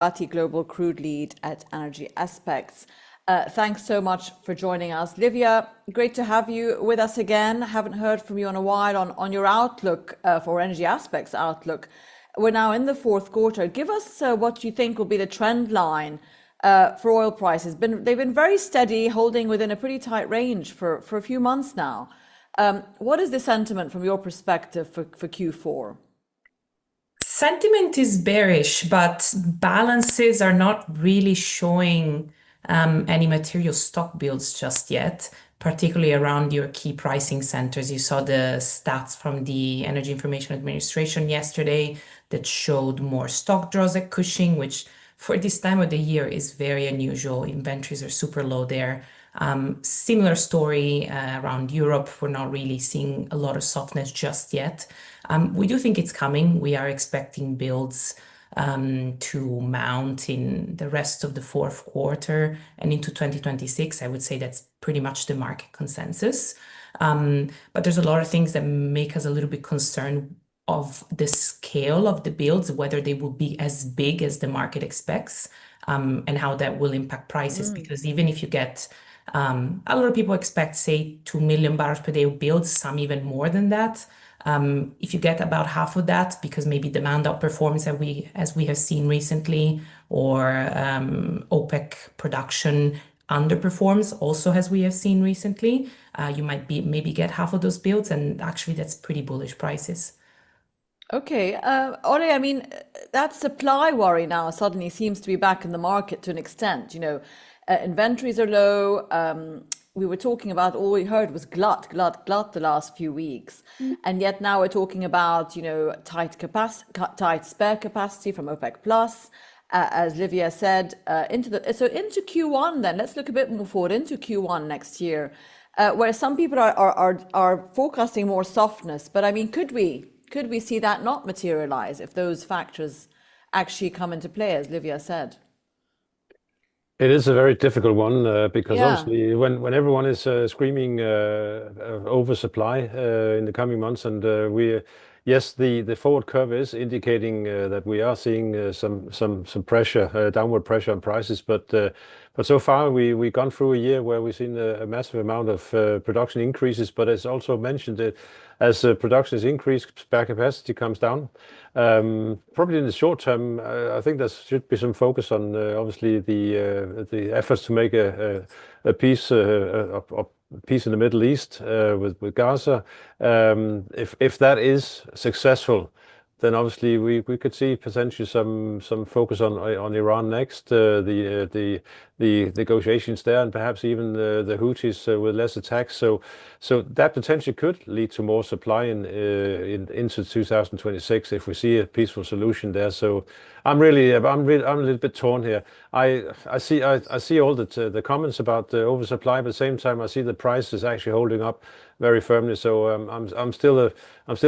Bhatti, Global Crude Lead at Energy Aspects. Thanks so much for joining us. Livia, great to have you with us again. Haven't heard from you in a while on your outlook for Energy Aspects outlook. We're now in the fourth quarter. Give us what you think will be the trend line for oil prices. They've been very steady, holding within a pretty tight range for a few months now. What is the sentiment from your perspective for Q4? Sentiment is bearish, but balances are not really showing any material stock builds just yet, particularly around your key pricing centers. You saw the stats from the Energy Information Administration yesterday that showed more stock draws at Cushing, which for this time of the year is very unusual. Inventories are super low there. Similar story around Europe. We're not really seeing a lot of softness just yet. We do think it's coming. We are expecting builds to mount in the rest of the fourth quarter and into 2026. I would say that's pretty much the market consensus. But there's a lot of things that make us a little bit concerned of the scale of the builds, whether they will be as big as the market expects, and how that will impact prices. Because even if you get a lot of people expect, say, 2 million barrels per day of builds, some even more than that. If you get about half of that, because maybe demand outperforms as we have seen recently, or OPEC production underperforms also as we have seen recently, you might maybe get half of those builds, and actually that's pretty bullish prices. Okay, Ole, I mean, that supply worry now suddenly seems to be back in the market to an extent. Inventories are low. We were talking about, all we heard was glut the last few weeks. And yet now we're talking about, tight spare capacity from OPEC Plus, as Livia said, into Q1 then. Let's look a bit more forward into Q1 next year, where some people are forecasting more softness. But I mean, could we see that not materialize if those factors actually come into play, as Livia said? It is a very difficult one because obviously when everyone is screaming oversupply in the coming months, and yes, the forward curve is indicating that we are seeing some pressure, downward pressure on prices. But so far we've gone through a year where we've seen a massive amount of production increases. But as also mentioned, as production is increased, spare capacity comes down. Probably in the short term, I think there should be some focus on obviously the efforts to make a peace in the Middle East with Gaza. If that is successful, then obviously we could see potentially some focus on Iran next, the negotiations there, and perhaps even the Houthis with less attacks. So that potentially could lead to more supply into 2026 if we see a peaceful solution there. So I'm a little bit torn here. I see all the comments about the oversupply, but at the same time I see the price is actually holding up very firmly. So I'm still a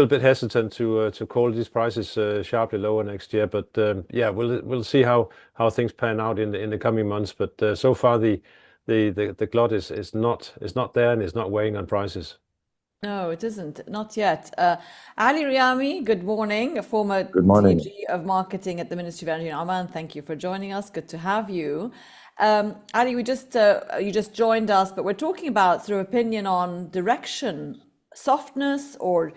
bit hesitant to call these prices sharply lower next year. But yeah, we'll see how things pan out in the coming months. But so far the glut is not there, and it's not weighing on prices. No, it isn't, not yet. Ali Riyami, good morning, a former Good morning. DG of Marketing at the Ministry of Energy in Oman. Thank you for joining us. Good to have you. Ali, you just joined us, but we're talking about sort of opinion on direction, softness, or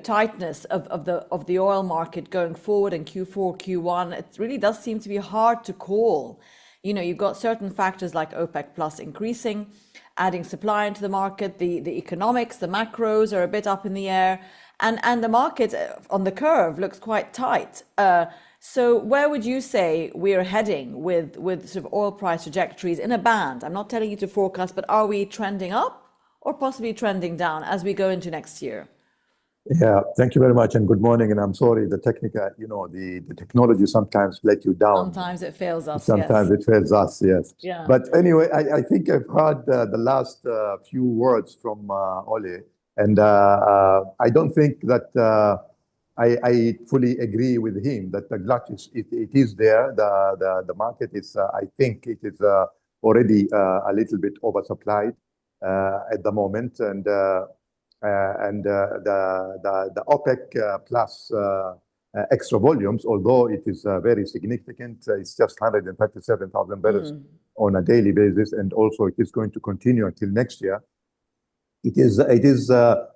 tightness of the oil market going forward in Q4, Q1. It really does seem to be hard to call. You've got certain factors like OPEC Plus increasing, adding supply into the market. The economics, the macros are a bit up in the air, and the market on the curve looks quite tight. So where would you say we're heading with sort of oil price trajectories in a band? I'm not telling you to forecast, but are we trending up or possibly trending down as we go into next year? Yeah, thank you very much, and good morning. And I'm sorry, the technology sometimes let you down. Sometimes it fails us. Sometimes it fails us, yes. Yeah. But anyway, I think I've heard the last few words from Ole, and I don't think that I fully agree with him that the glut it is there. The market is, I think it is already a little bit oversupplied at the moment, and the OPEC plus extra volumes, although it is very significant. It's just 137,000 barrels on a daily basis, and also it is going to continue until next year. It is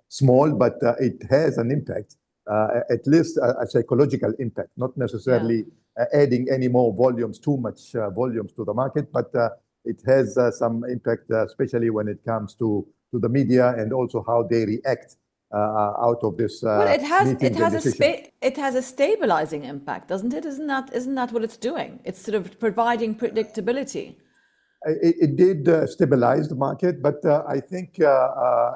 small, but it has an impact, at least a psychological impact, not necessarily adding any more volumes, too much volumes to the market, but it has some impact, especially when it comes to the media and also how they react out of this. Well, it has a stabilizing impact, doesn't it? Isn't that what it's doing? It's sort of providing predictability. It did stabilize the market, but I think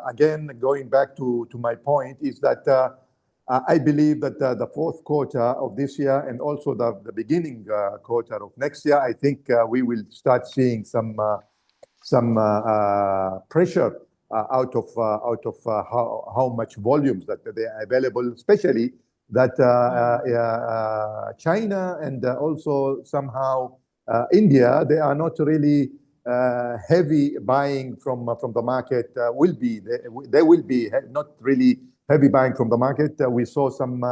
again, going back to my point, is that I believe that the fourth quarter of this year and also the beginning quarter of next year, I think we will start seeing some pressure out of how much volumes that they are available, especially that China and also somehow India, they are not really heavy buying from the market. They will be not really heavy buying from the market. We saw some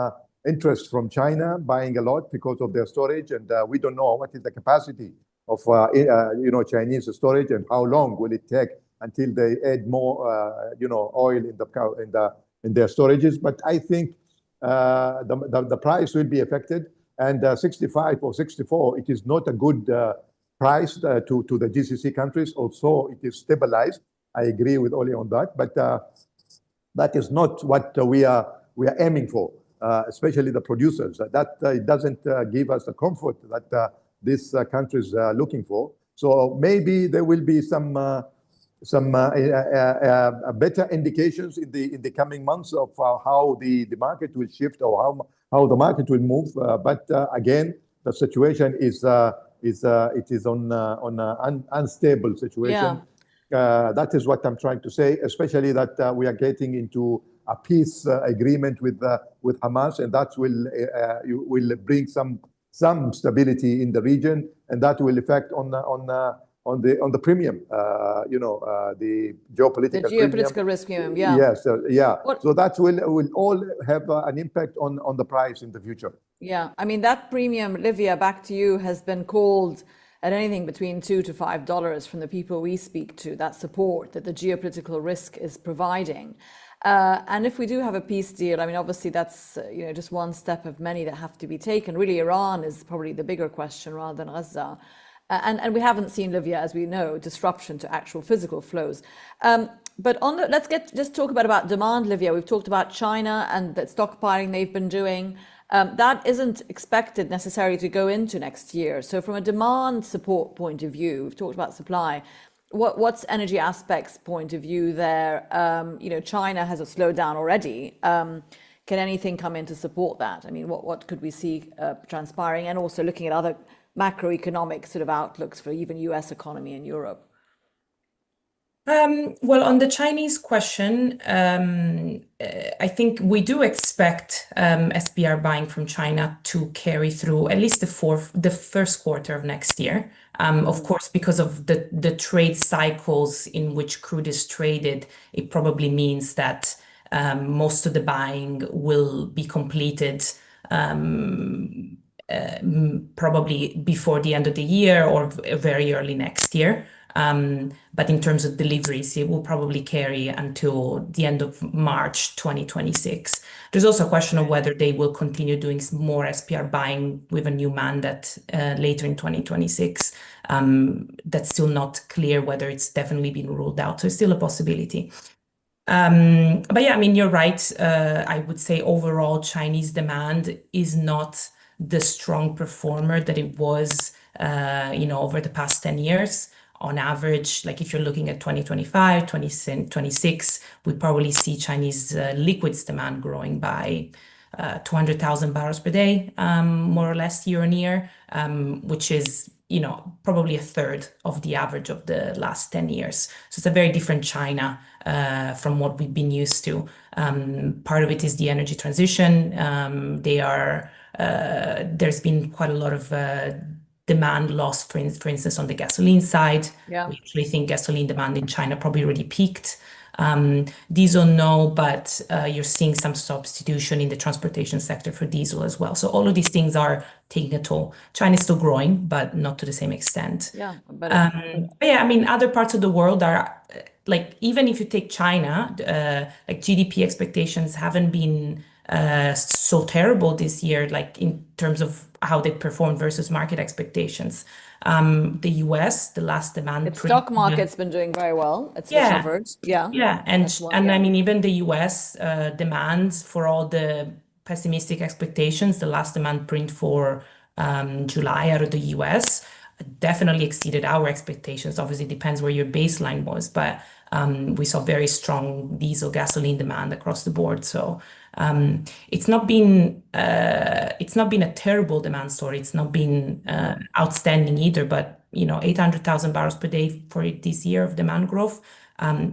interest from China buying a lot because of their storage, and we don't know what is the capacity of Chinese storage and how long will it take until they add more oil in their storages. But I think the price will be affected, and 65 or 64, it is not a good price to the GCC countries. Also, it is stabilized. I agree with Oli on that, but that is not what we are aiming for, especially the producers. That it doesn't give us the comfort that these countries are looking for. So maybe there will be some better indications in the coming months of how the market will shift or how the market will move. But again, the situation is on an unstable situation. That is what I'm trying to say, especially that we are getting into a peace agreement with Hamas, and that will bring some stability in the region, and that will affect on the premium, the geopolitical risk premium. Yeah. Yes, yeah. So that will all have an impact on the price in the future. Yeah, I mean that premium, Livia, back to you, has been called at anything between $2 to $5 from the people we speak to. That support that the geopolitical risk is providing. And if we do have a peace deal, I mean, obviously that's just one step of many that have to be taken. Really, Iran is probably the bigger question rather than Gaza. And we haven't seen, Livia, as we know, disruption to actual physical flows. But let's just talk about demand, Livia. We've talked about China and the stockpiling they've been doing. That isn't expected necessarily to go into next year. So from a demand support point of view, we've talked about supply. What's Energy Aspects' point of view there? China has a slowdown already. Can anything come in to support that? I mean, what could we see transpiring? And also looking at other macroeconomic sort of outlooks for even US economy and Europe. Well, on the Chinese question, I think we do expect SPR buying from China to carry through at least the first quarter of next year. Of course, because of the trade cycles in which crude is traded, it probably means that most of the buying will be completed probably before the end of the year or very early next year. But in terms of deliveries, it will probably carry until the end of March 2026. There's also a question of whether they will continue doing more SPR buying with a new mandate later in 2026. That's still not clear whether it's definitely been ruled out. So it's still a possibility. But yeah, I mean, you're right. I would say overall Chinese demand is not the strong performer that it was, over the past 10 years. On average, like if you're looking at 2025, 2026, we probably see Chinese liquids demand growing by 200,000 barrels per day, more or less year on year, which is, probably a third of the average of the last 10 years. So it's a very different China from what we've been used to. Part of it is the energy transition. There's been quite a lot of demand loss, for instance, on the gasoline side. Yeah. We actually think gasoline demand in China probably already peaked. Diesel, no, but you're seeing some substitution in the transportation sector for diesel as well. So all of these things are taking a toll. China is still growing, but not to the same extent. Yeah, but But yeah, I mean, other parts of the world are like, even if you take China, like GDP expectations haven't been so terrible this year, like in terms of how they performed versus market expectations. The US, the last demand its print, stock market's been doing very well. It's Yeah. recovered. Yeah. yeah, That's why, and yeah. I mean, even the US demand for all the pessimistic expectations, the last demand print for July out of the US definitely exceeded our expectations. Obviously, it depends where your baseline was, but we saw very strong diesel, gasoline demand across the board. So it's not been a terrible demand story. It's not been outstanding either. But 800,000 barrels per day for this year of demand growth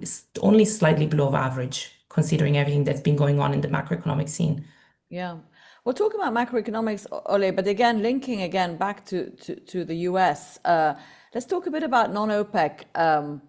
is only slightly below average, considering everything that's been going on in the macroeconomic scene. Yeah. Well, talking about macroeconomics, Ole, but again, linking again back to the US, let's talk a bit about non-OPEC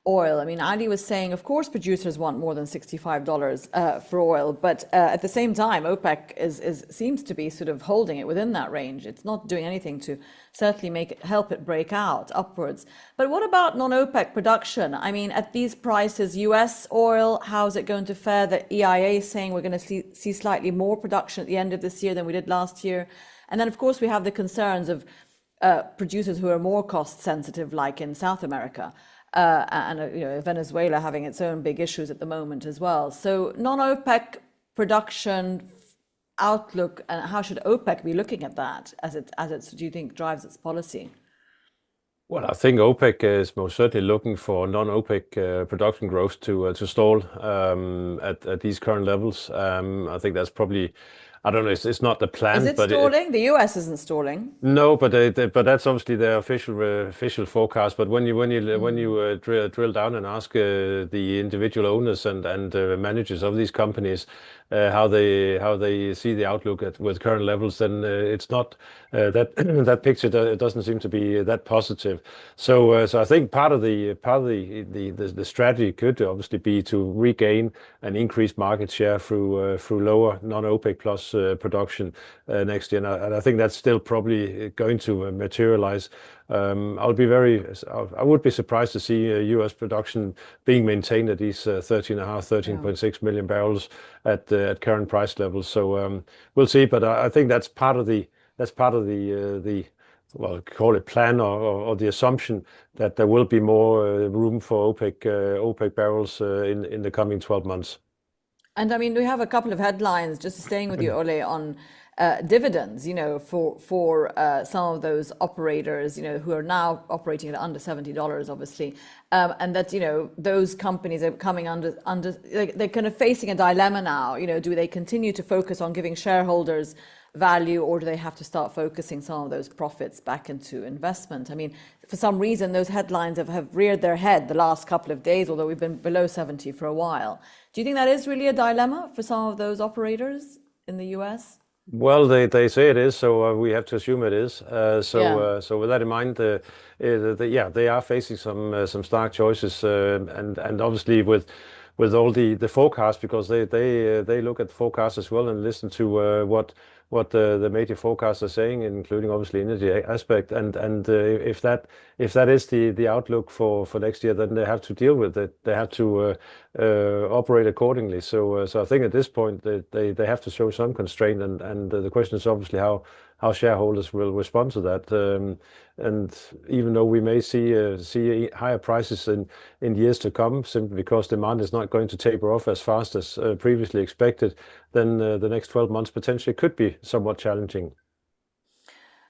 oil. I mean, Ali was saying, of course, producers want more than $65 for oil, but at the same time, OPEC seems to be sort of holding it within that range. It's not doing anything to certainly help it break out upwards. But what about non-OPEC production? I mean, at these prices, US oil, how's it going to fare? The EIA is saying we're going to see slightly more production at the end of this year than we did last year. And then, of course, we have the concerns of producers who are more cost sensitive, like in South America. And Venezuela having its own big issues at the moment as well. So non-OPEC production outlook, and how should OPEC be looking at that as it do you think drives its policy? Well, I think OPEC is most certainly looking for non-OPEC production growth to stall at these current levels. I think that's probably, I don't know, it's not the plan. Is it but stalling? The US isn't stalling. No, but that's obviously their official forecast. But when you drill down and ask the individual owners and managers of these companies how they see the outlook with current levels, then it's not that picture doesn't seem to be that positive. So I think part of the strategy could obviously be to regain and increase market share through lower non-OPEC plus production next year, and I think that's still probably going to materialize. I would be surprised to see U.S. production being maintained at these 13.6 million barrels at current price levels. So we'll see, but I think that's part of the well, call it plan or the assumption that there will be more room for OPEC barrels in the coming 12 months. And I mean, we have a couple of headlines, just staying with you, Ole, on dividends, for some of those operators, who are now operating at under $70, obviously, and that, those companies are coming under like, they're kind of facing a dilemma now. Do they continue to focus on giving shareholders value, or do they have to start focusing some of those profits back into investment? I mean, for some reason, those headlines have reared their head the last couple of days, although we've been below 70 for a while. Do you think that is really a dilemma for some of those operators in the US? Well, they say it is, so we have to assume it is. So with that in mind, they are facing some stark choices, and obviously with all the forecasts, because they look at the forecasts as well and listen to what the major forecasts are saying, including obviously energy aspect, and if that is the outlook for next year, then they have to deal with it. They have to operate accordingly. So I think at this point they have to show some constraint, and the question is obviously how shareholders will respond to that. And even though we may see higher prices in years to come, simply because demand is not going to taper off as fast as previously expected, then the next 12 months potentially could be somewhat challenging.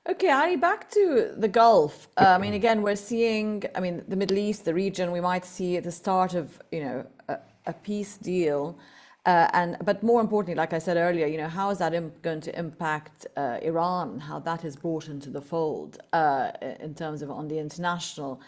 Okay, Ali, back to the Gulf. I mean, again, we're seeing, the Middle East, the region, we might see at the start of, a peace deal. But more importantly, like I said earlier, how is that going to impact Iran, how that is brought into the fold in terms of on the international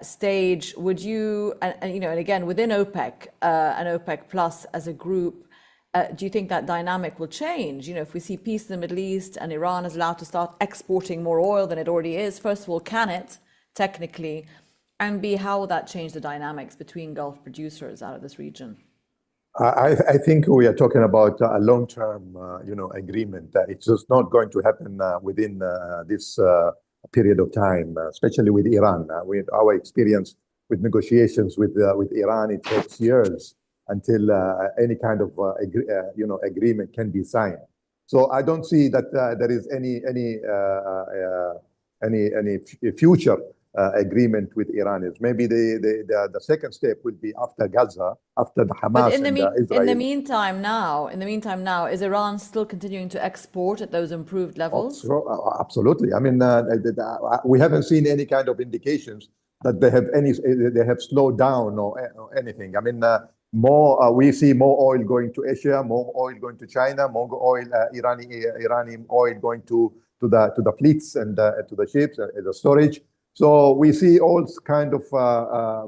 stage? Would you, and again, within OPEC and OPEC Plus as a group, Do you think that dynamic will change? You know, if we see peace in the Middle East and Iran is allowed to start exporting more oil than it already is, first of all, can it technically? And B, how will that change the dynamics between Gulf producers out of this region? I think we are talking about a long-term, agreement. It's just not going to happen within this period of time, especially with Iran. With our experience with negotiations with Iran, it takes years until any kind of agreement can be signed. So I don't see that there is any future agreement with Iran. Is maybe the second step will be after Gaza, after the Hamas But and Israel. in the meantime now, is Iran still continuing to export at those improved levels? Absolutely. I mean, we haven't seen any kind of indications that they have slowed down or anything. I mean, we see more oil going to Asia, more oil going to China, more oil, Iranian oil going to the fleets and to the ships, the storage. So we see all kind of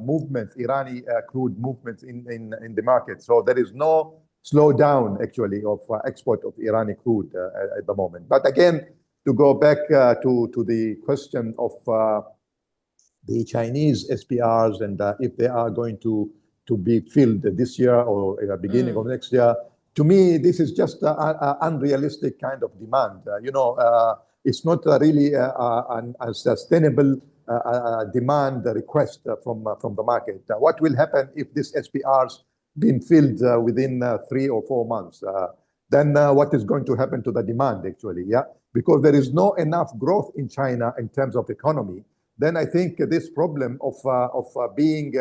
movements, Irani crude movements in the market. So there is no slowdown actually of export of Irani crude at the moment. But again, to go back to the question of the Chinese SPRs and if they are going to be filled this year or beginning of next year, to me, this is just an unrealistic kind of demand. It's not really a sustainable demand request from the market. What will happen if this SPRs been filled within 3 or 4 months? Then what is going to happen to the demand actually? Yeah, because there is no enough growth in China in terms of economy. Then I think this problem of being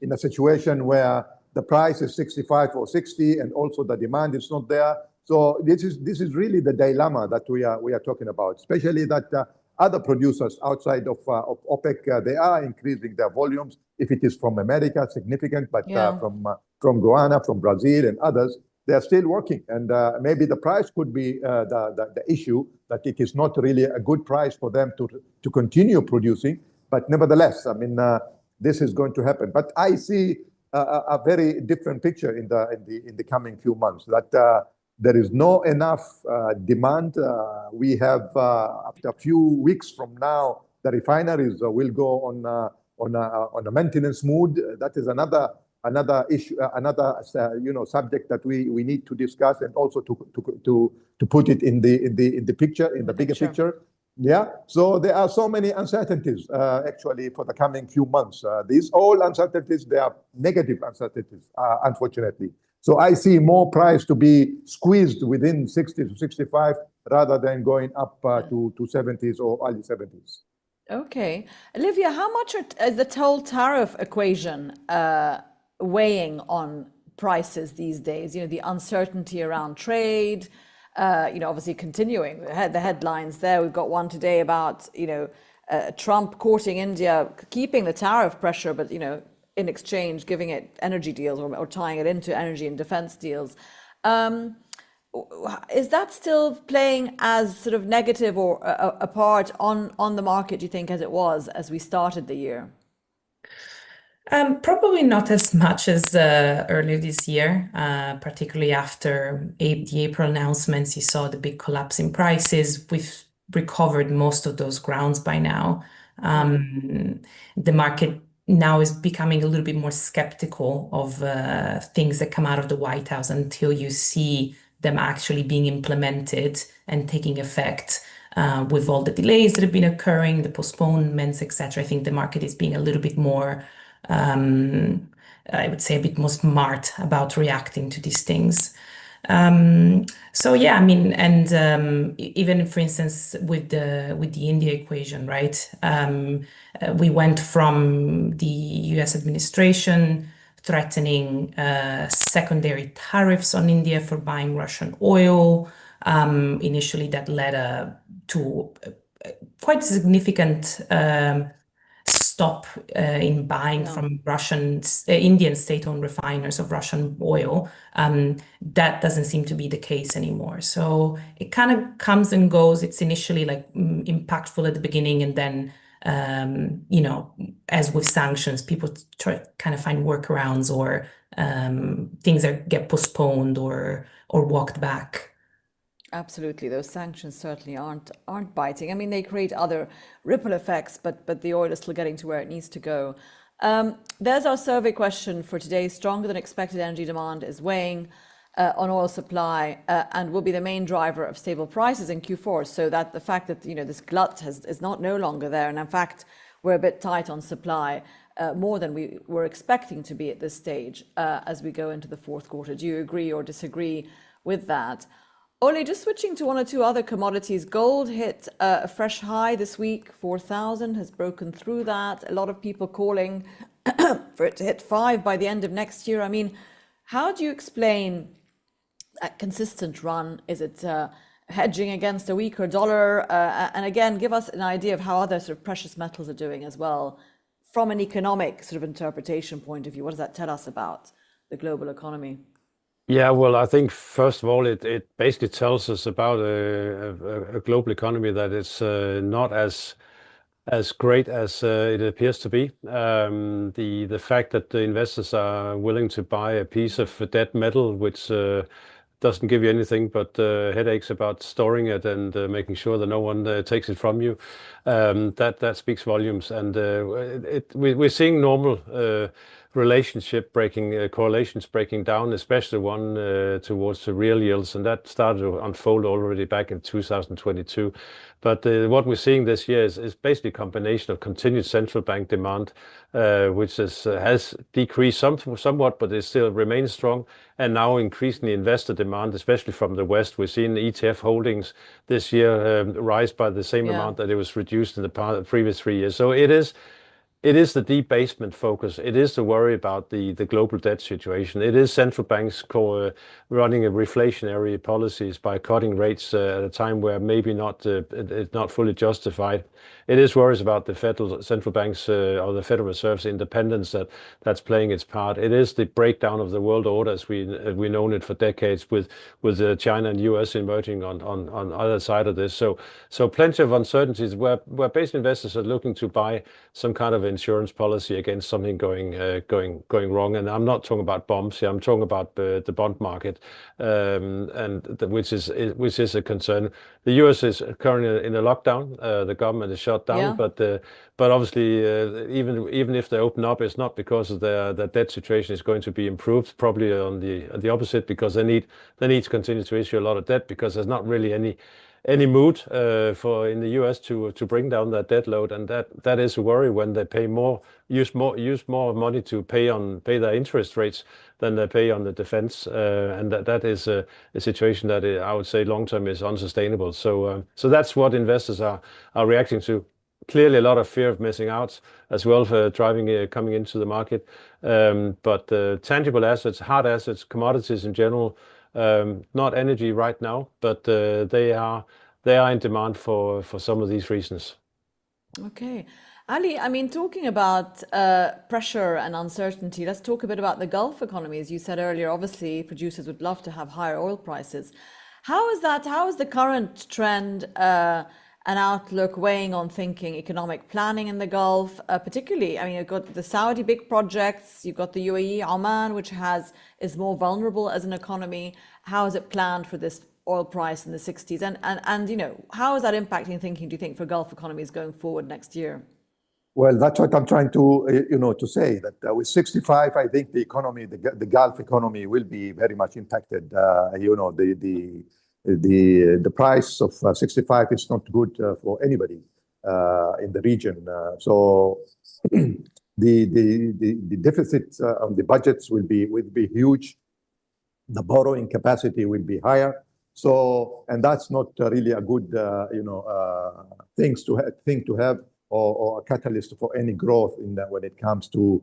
in a situation where the price is 65 or 60 and also the demand is not there. So this is really the dilemma that we are talking about, especially that other producers outside of OPEC, they are increasing their volumes. If it is from America, significant, but from Guyana, from Brazil and others, they are still working. And maybe the price could be the issue, that it is not really a good price for them to continue producing. But nevertheless, I mean, this is going to happen. But I see a very different picture in the coming few months, that there is no enough demand. We have after a few weeks from now, the refineries will go on a maintenance mode. That is another issue, another subject that we need to discuss, and also to put it in the picture, in the bigger picture. Yeah. So there are so many uncertainties actually for the coming few months. These all uncertainties, they are negative uncertainties, unfortunately. So I see more price to be squeezed within 60 to 65 rather than going up to 70s or early 70s. Okay. Olivia, how much is the toll tariff equation weighing on prices these days? You know, the uncertainty around trade, obviously continuing the headlines there. We've got one today about, Trump courting India, keeping the tariff pressure, but, in exchange, giving it energy deals or tying it into energy and defense deals. Is that still playing as sort of negative or a part on the market, do you think, as it was as we started the year? Probably not as much as earlier this year, particularly after the April announcements. You saw the big collapse in prices. We've recovered most of those grounds by now. The market now is becoming a little bit more skeptical of things that come out of the White House until you see them actually being implemented and taking effect. With all the delays that have been occurring, the postponements, etc., I think the market is being a little bit more, I would say, a bit more smart about reacting to these things. So yeah, I mean, and even for instance with the India equation, right? We went from the U.S. administration threatening secondary tariffs on India for buying Russian oil. Initially, that led to quite significant stop in buying from Indian state-owned refiners of Russian oil. That doesn't seem to be the case anymore. So it kind of comes and goes. It's initially like impactful at the beginning, and then you know, as with sanctions, people try kind of find workarounds or things that get postponed or walked back. Absolutely, those sanctions certainly aren't biting. I mean, they create other ripple effects, but the oil is still getting to where it needs to go. There's our survey question for today. Stronger than expected energy demand is weighing on oil supply and will be the main driver of stable prices in Q4. So that the fact that, you know, this glut is no longer there, and in fact we're a bit tight on supply, more than we were expecting to be at this stage as we go into the fourth quarter. Do you agree or disagree with that? Ole, just switching to one or two other commodities. Gold hit a fresh high this week, 4,000, has broken through that. A lot of people calling for it to hit 5 by the end of next year. I mean, how do you explain a consistent run? Is it hedging against a weaker dollar? And again, give us an idea of how other sort of precious metals are doing as well, from an economic sort of interpretation point of view. What does that tell us about the global economy? Yeah, well, I think first of all, it basically tells us about a global economy that is not as great as it appears to be. The fact that the investors are willing to buy a piece of dead metal, which doesn't give you anything but headaches about storing it and making sure that no one takes it from you, that speaks volumes. And we're seeing normal correlations breaking down, especially one towards the real yields, and that started to unfold already back in 2022. But what we're seeing this year is basically a combination of continued central bank demand, which has decreased somewhat, but it still remains strong, and now increasingly investor demand, especially from the West. We're seeing ETF holdings this year rise by the same amount that it was reduced in the previous 3 years. So it is the debasement focus. It is the worry about the global debt situation. It is central banks running a reflationary policies by cutting rates at a time where maybe it's not fully justified. It is worries about the central banks or the Federal Reserve's independence that's playing its part. It is the breakdown of the world order as we've known it for decades, with China and US emerging on either side of this. So plenty of uncertainties where basic investors are looking to buy some kind of insurance policy against something going wrong. And I'm not talking about bombs here. I'm talking about the bond market, which is a concern. The US is currently in a lockdown. The government is shut down, but obviously even if they open up, it's not because of their debt situation is going to be improved. Probably on the opposite, because they need to continue to issue a lot of debt, because there's not really any mood in the US to bring down that debt load, and that is a worry when they use more money to pay their interest rates than they pay on the defense, and that is a situation that I would say long term is unsustainable. So that's what investors are reacting to. Clearly, a lot of fear of missing out as well for coming into the market, but tangible assets, hard assets, commodities in general. Not energy right now, but they are in demand for some of these reasons. Okay. Ali, I mean, talking about pressure and uncertainty, let's talk a bit about the Gulf economy. As you said earlier, obviously producers would love to have higher oil prices. How is the current trend and outlook weighing on thinking economic planning in the Gulf, particularly? I mean, you've got the Saudi big projects, you've got the UAE, Oman, which is more vulnerable as an economy. How is it planned for this oil price in the 60s? And you know, how is that impacting thinking, do you think, for Gulf economies going forward next year? Well, that's what I'm trying to say, that with 65, I think the economy, the Gulf economy will be very much impacted. The price of 65 is not good for anybody in the region. So the deficit of the budgets will be huge. The borrowing capacity will be higher. So, and that's not really a good thing to have, or a catalyst for any growth when it comes to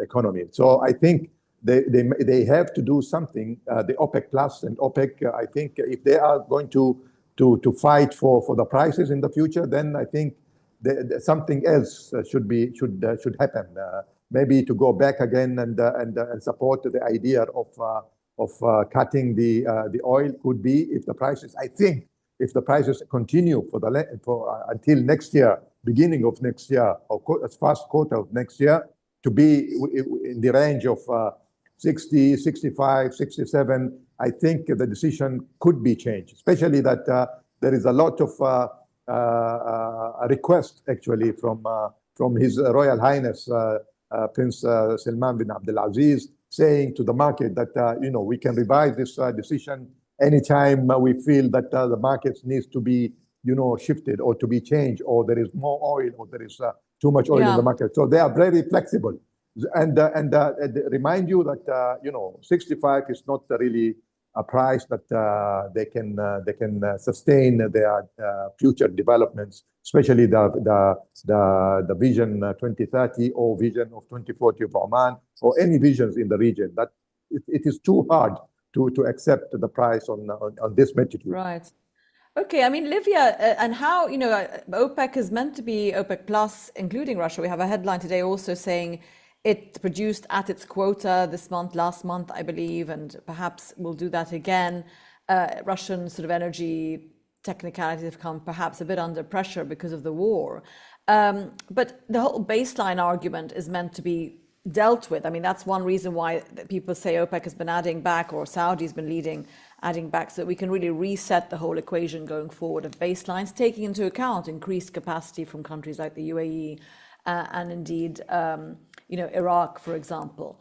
economy. So I think they have to do something. The OPEC Plus and OPEC, I think, if they are going to fight for the prices in the future, then I think something else should happen. Maybe to go back again and support the idea of cutting the oil could be, if the prices, I think if the prices continue until next year, beginning of next year, or first quarter of next year, to be in the range of 60, 65, 67, I think the decision could be changed, especially that there is a lot of request actually from His Royal Highness Prince Salman bin Abdulaziz, saying to the market that we can revise this decision anytime we feel that the markets needs to be shifted or to be changed, or there is more oil, or there is too much oil in the market. So they are very flexible, and remind you that 65 is not really a price that they can sustain their future developments, especially the Vision 2030 or Vision of 2040 of Oman, or any visions in the region. That it is too hard to accept the price on this magnitude. Right. Okay, I mean, Livia, and how, OPEC is meant to be OPEC Plus, including Russia. We have a headline today also saying it produced at its quota this month, last month, I believe, and perhaps will do that again. Russian sort of energy technicalities have come perhaps a bit under pressure because of the war. But the whole baseline argument is meant to be dealt with. I mean, that's one reason why people say OPEC has been adding back, or Saudi's been adding back, so that we can really reset the whole equation going forward of baselines, taking into account increased capacity from countries like the UAE and indeed, Iraq, for example.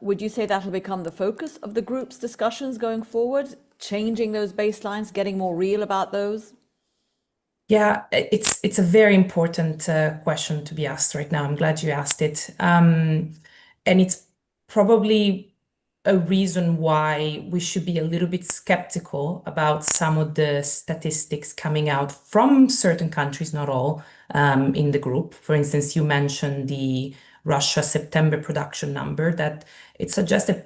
Would you say that'll become the focus of the group's discussions going forward, changing those baselines, getting more real about those? Yeah, it's a very important question to be asked right now. I'm glad you asked it. And it's probably a reason why we should be a little bit skeptical about some of the statistics coming out from certain countries, not all, in the group. For instance, you mentioned the Russia September production number, that it suggested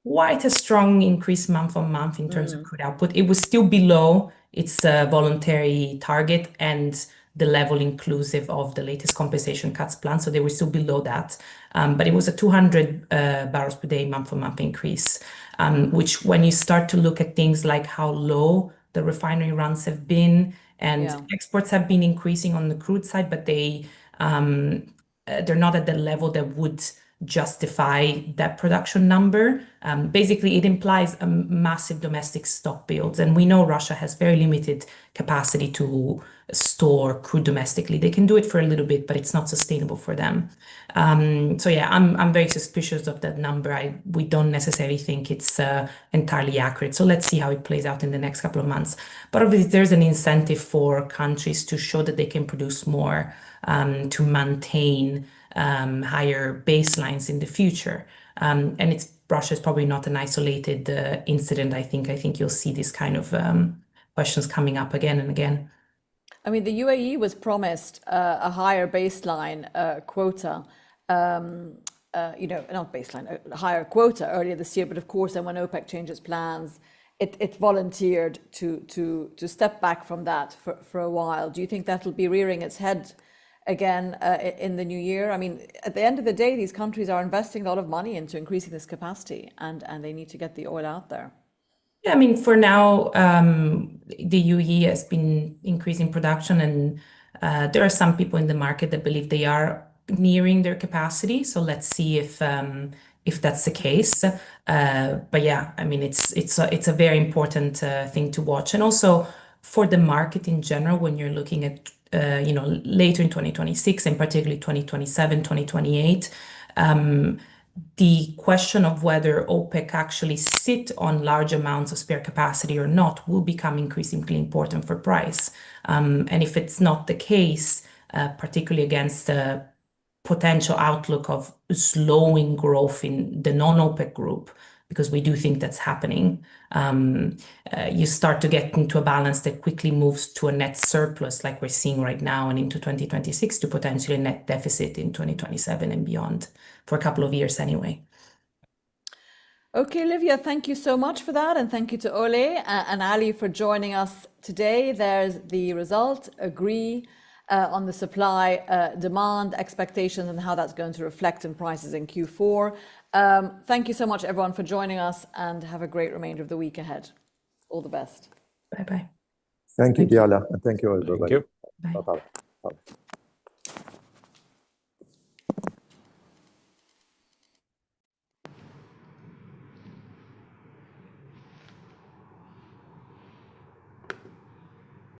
quite a strong increase month on month in terms of crude output. It was still below its voluntary target and the level inclusive of the latest compensation cuts plan. So they were still below that. But it was a 200 barrels per day month on month increase, which when you start to look at things like how low the refinery runs have been, and exports have been increasing on the crude side, but they're not at the level that would justify that production number. Basically, it implies a massive domestic stock builds, and we know Russia has very limited capacity to store crude domestically. They can do it for a little bit, but it's not sustainable for them. So yeah, I'm very suspicious of that number. We don't necessarily think it's entirely accurate. So let's see how it plays out in the next couple of months. But obviously, there's an incentive for countries to show that they can produce more, to maintain higher baselines in the future. And Russia is probably not an isolated incident. I think you'll see these kind of questions coming up again and again. I mean, the UAE was promised a higher baseline quota, not baseline, a higher quota earlier this year. But of course, then when OPEC changed its plans, it volunteered to step back from that for a while. Do you think that'll be rearing its head again in the new year? I mean, at the end of the day, these countries are investing a lot of money into increasing this capacity, and they need to get the oil out there. Yeah, I mean, for now, the UAE has been increasing production, and there are some people in the market that believe they are nearing their capacity. So let's see if that's the case. But yeah, I mean, it's a very important thing to watch, and also for the market in general, when you're looking at later in 2026 and particularly 2027, 2028. The question of whether OPEC actually sit on large amounts of spare capacity or not will become increasingly important for price. And if it's not the case, particularly against the potential outlook of slowing growth in the non-OPEC group, because we do think that's happening, you start to get into a balance that quickly moves to a net surplus like we're seeing right now, and into 2026 to potentially a net deficit in 2027 and beyond, for a couple of years anyway. Okay, Livia, thank you so much for that. And thank you to Ole and Ali for joining us today. There's the result, agree on the supply, demand, expectations, and how that's going to reflect in prices in Q4. Thank you so much, everyone, for joining us, and have a great remainder of the week ahead. All the best. Bye-bye. Thank you, Thank you. Diala, and thank you, Thank everybody. you. Bye. Bye-bye. Bye.